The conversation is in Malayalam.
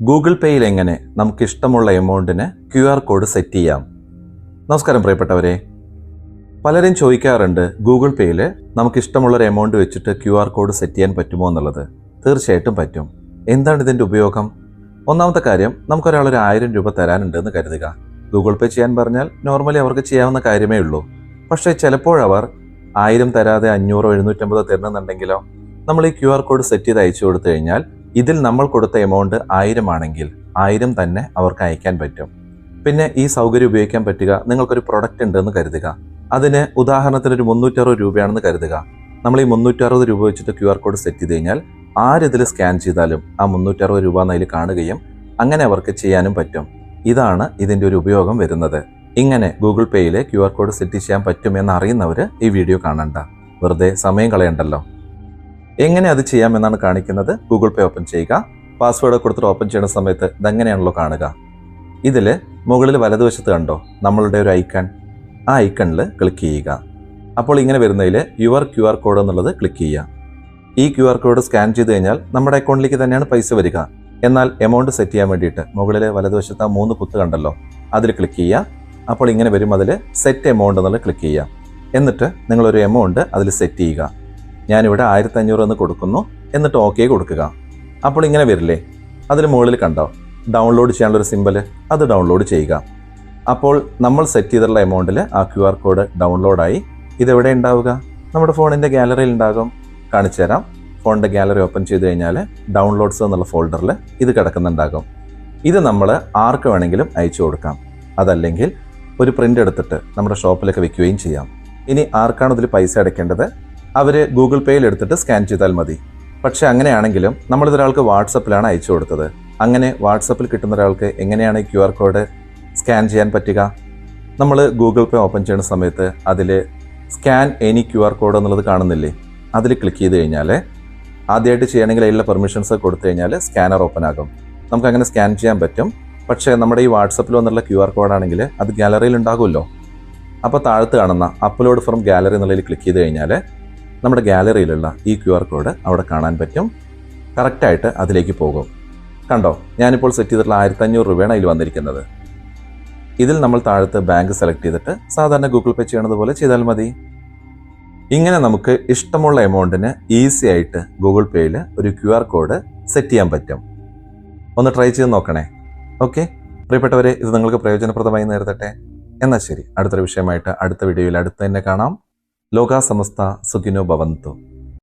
ഗൂഗിൾ പേയിൽ എങ്ങനെ നമുക്ക് ഇഷ്ടമുള്ള എമൗണ്ടിന് QR കോഡ് സെറ്റ് ചെയ്യാം. നമസ്കാരം പ്രിയപ്പെട്ടവരെ, പലരും ചോദിക്കാറുണ്ട് ഗൂഗിൾ പേയിൽ നമുക്ക് ഇഷ്ടമുള്ളൊരു എമൗണ്ട് വെച്ചിട്ട് QR കോഡ് സെറ്റ് ചെയ്യാൻ പറ്റുമോ എന്നുള്ളത്. തീർച്ചയായിട്ടും പറ്റും. എന്താണ് ഇതിൻ്റെ ഉപയോഗം? ഒന്നാമത്തെ കാര്യം, നമുക്കൊരാളൊരു 1000 രൂപ തരാനുണ്ടെന്ന് കരുതുക. ഗൂഗിൾ പേ ചെയ്യാൻ പറഞ്ഞാൽ നോർമലി അവർക്ക് ചെയ്യാവുന്ന കാര്യമേ ഉള്ളൂ. പക്ഷേ ചിലപ്പോഴവർ 1000 തരാതെ 500 750 തരണമെന്നുണ്ടെങ്കിലോ, നമ്മൾ ഈ QR കോഡ് സെറ്റ് ചെയ്ത് അയച്ചു കൊടുത്തു കഴിഞ്ഞാൽ ഇതിൽ നമ്മൾ കൊടുത്ത എമൗണ്ട് 1000 ആണെങ്കിൽ 1000 തന്നെ അവർക്ക് അയക്കാൻ പറ്റും. പിന്നെ ഈ സൗകര്യം ഉപയോഗിക്കാൻ പറ്റുക, നിങ്ങൾക്കൊരു പ്രൊഡക്റ്റ് ഉണ്ടെന്ന് കരുതുക. അതിന് ഉദാഹരണത്തിന് ഒരു 360 രൂപയാണെന്ന് കരുതുക. നമ്മൾ ഈ 360 രൂപ വെച്ചിട്ട് QR കോഡ് സെറ്റ് ചെയ്ത് കഴിഞ്ഞാൽ ആരിതിൽ സ്കാൻ ചെയ്താലും ആ 360 രൂപ എന്നതിൽ കാണുകയും അങ്ങനെ അവർക്ക് ചെയ്യാനും പറ്റും. ഇതാണ് ഇതിൻ്റെ ഒരു ഉപയോഗം വരുന്നത്. ഇങ്ങനെ ഗൂഗിൾ പേയിൽ QR കോഡ് സെറ്റ് ചെയ്യാൻ പറ്റുമെന്ന് അറിയുന്നവർ ഈ വീഡിയോ കാണണ്ട, വെറുതെ സമയം കളയണ്ടല്ലോ. എങ്ങനെ അത് ചെയ്യാമെന്നാണ് കാണിക്കുന്നത്. ഗൂഗിൾ പേ ഓപ്പൺ ചെയ്യുക. പാസ്വേഡ് കൊടുത്തിട്ട് ഓപ്പൺ ചെയ്യുന്ന സമയത്ത് ഇതെങ്ങനെയാണല്ലോ കാണുക. ഇതിൽ മുകളിൽ വലതുവശത്ത് കണ്ടോ നമ്മളുടെ ഒരു ഐക്കൺ, ആ ഐക്കണിൽ ക്ലിക്ക് ചെയ്യുക. അപ്പോൾ ഇങ്ങനെ വരുന്നതിൽ യുവർ QR കോഡ് എന്നുള്ളത് ക്ലിക്ക് ചെയ്യുക. ഈ QR കോഡ് സ്കാൻ ചെയ്ത് കഴിഞ്ഞാൽ നമ്മുടെ അക്കൗണ്ടിലേക്ക് തന്നെയാണ് പൈസ വരിക. എന്നാൽ എമൗണ്ട് സെറ്റ് ചെയ്യാൻ വേണ്ടിയിട്ട് മുകളിൽ വലതുവശത്ത് ആ 3 കുത്ത് കണ്ടല്ലോ, അതിൽ ക്ലിക്ക് ചെയ്യുക. അപ്പോൾ ഇങ്ങനെ വരും, അതിൽ സെറ്റ് എമൗണ്ട് എന്നുള്ളത് ക്ലിക്ക് ചെയ്യുക. എന്നിട്ട് നിങ്ങളൊരു എമൗണ്ട് അതിൽ സെറ്റ് ചെയ്യുക. ഞാനിവിടെ 1500 എന്ന് കൊടുക്കുന്നു. എന്നിട്ട് ഓക്കെ കൊടുക്കുക. അപ്പോൾ ഇങ്ങനെ വരില്ലേ, അതിൽ മുകളിൽ കണ്ടോ ഡൗൺലോഡ് ചെയ്യാനുള്ളൊരു സിമ്പൽ, അത് ഡൗൺലോഡ് ചെയ്യുക. അപ്പോൾ നമ്മൾ സെറ്റ് ചെയ്തിട്ടുള്ള എമൗണ്ടിൽ ആ QR കോഡ് ഡൗൺലോഡായി. ഇതെവിടെ ഉണ്ടാവുക? നമ്മുടെ ഫോണിൻ്റെ ഗാലറിയിൽ ഉണ്ടാകും. കാണിച്ചു തരാം. ഫോണിൻ്റെ ഗാലറി ഓപ്പൺ ചെയ്ത് കഴിഞ്ഞാൽ ഡൗൺലോഡ്സ് എന്നുള്ള ഫോൾഡറിൽ ഇത് കിടക്കുന്നുണ്ടാകും. ഇത് നമ്മൾ ആർക്ക് വേണമെങ്കിലും അയച്ചു കൊടുക്കാം. അതല്ലെങ്കിൽ ഒരു പ്രിൻ്റ് എടുത്തിട്ട് നമ്മുടെ ഷോപ്പിലൊക്കെ വെക്കുകയും ചെയ്യാം. ഇനി ആർക്കാണ് ഇതിൽ പൈസ അടയ്ക്കേണ്ടത്? അവർ ഗൂഗിൾ പേയിൽ എടുത്തിട്ട് സ്കാൻ ചെയ്താൽ മതി. പക്ഷേ അങ്ങനെയാണെങ്കിലും നമ്മളിതൊരാൾക്ക് വാട്സപ്പിലാണ് അയച്ചു കൊടുത്തത്. അങ്ങനെ വാട്സപ്പിൽ കിട്ടുന്ന ഒരാൾക്ക് എങ്ങനെയാണ് ഈ QR കോഡ് സ്കാൻ ചെയ്യാൻ പറ്റുക? നമ്മൾ ഗൂഗിൾ പേ ഓപ്പൺ ചെയ്യുന്ന സമയത്ത് അതിൽ സ്കാൻ എനി QR കോഡ് എന്നുള്ളത് കാണുന്നില്ലേ, അതിൽ ക്ലിക്ക് ചെയ്ത് കഴിഞ്ഞാൽ ആദ്യമായിട്ട് ചെയ്യണമെങ്കിൽ അതിലുള്ള പെർമിഷൻസ് കൊടുത്തു കഴിഞ്ഞാൽ സ്കാനർ ഓപ്പൺ ആകും. നമുക്കങ്ങനെ സ്കാൻ ചെയ്യാൻ പറ്റും. പക്ഷേ നമ്മുടെ ഈ വാട്സപ്പിൽ വന്നുള്ള QR കോഡാണെങ്കിൽ അത് ഗാലറിയിൽ ഉണ്ടാകുമല്ലോ. അപ്പോൾ താഴത്ത് കാണുന്ന അപ്ലോഡ് ഫ്രം ഗാലറി എന്നുള്ളതിൽ ക്ലിക്ക് ചെയ്ത് കഴിഞ്ഞാൽ നമ്മുടെ ഗാലറിയിലുള്ള ഈ QR കോഡ് അവിടെ കാണാൻ പറ്റും. കറക്റ്റായിട്ട് അതിലേക്ക് പോകും. കണ്ടോ, ഞാനിപ്പോൾ സെറ്റ് ചെയ്തിട്ടുള്ള 1500 രൂപയാണ് അതിൽ വന്നിരിക്കുന്നത്. ഇതിൽ നമ്മൾ താഴത്ത് ബാങ്ക് സെലക്ട് ചെയ്തിട്ട് സാധാരണ ഗൂഗിൾ പേ ചെയ്യണത് പോലെ ചെയ്താൽ മതി. ഇങ്ങനെ നമുക്ക് ഇഷ്ടമുള്ള എമൗണ്ടിന് ഈസി ആയിട്ട് ഗൂഗിൾ പേയിൽ ഒരു QR കോഡ് സെറ്റ് ചെയ്യാൻ പറ്റും. ഒന്ന് ട്രൈ ചെയ്ത് നോക്കണേ. ഓക്കെ പ്രിയപ്പെട്ടവരെ, ഇത് നിങ്ങൾക്ക് പ്രയോജനപ്രദമായി നേരിടട്ടെ. എന്നാൽ ശരി, അടുത്തൊരു വിഷയമായിട്ട് അടുത്ത വീഡിയോയിൽ അടുത്ത് തന്നെ കാണാം. ലോകാ സമസ്ത സുഖിനോ ഭവന്തു.